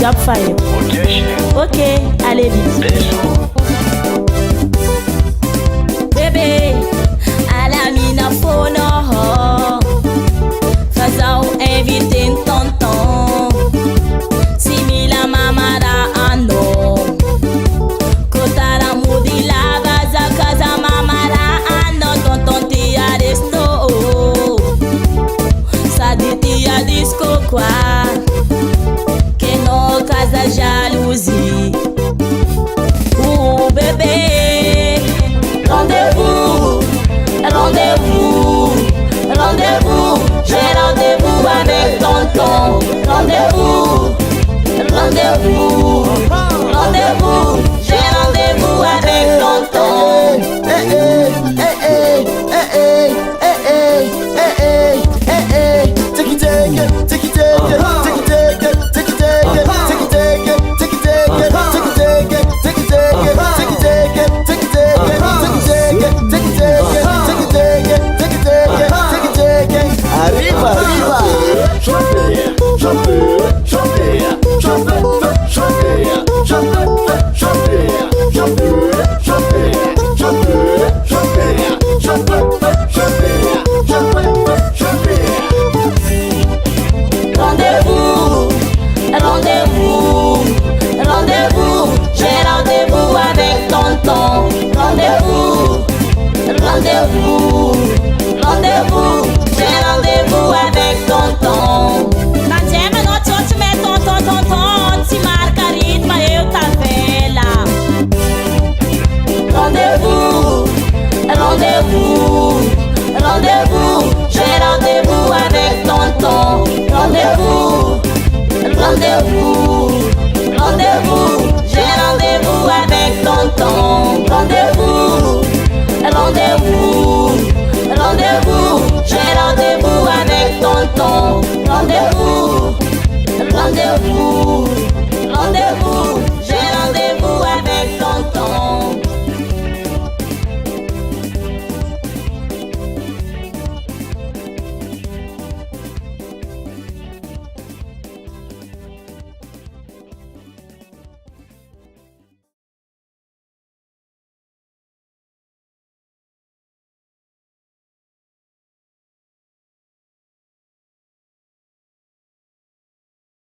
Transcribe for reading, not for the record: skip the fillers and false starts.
job fire. Ok, chérie. Ok, allez vite. Bisous. Bébé, à la mina fono, faisant inviter tonton. Simila mamara ano, kota la mudi la gaza casa mamara ano, tonton tia resto. Ça dit tia disco quoi, que no casa jalousie. Bébé, rendez-vous, rendez-vous, rendez-vous, j'ai rendez-vous avec tonton. Rendez-vous, rendez-vous.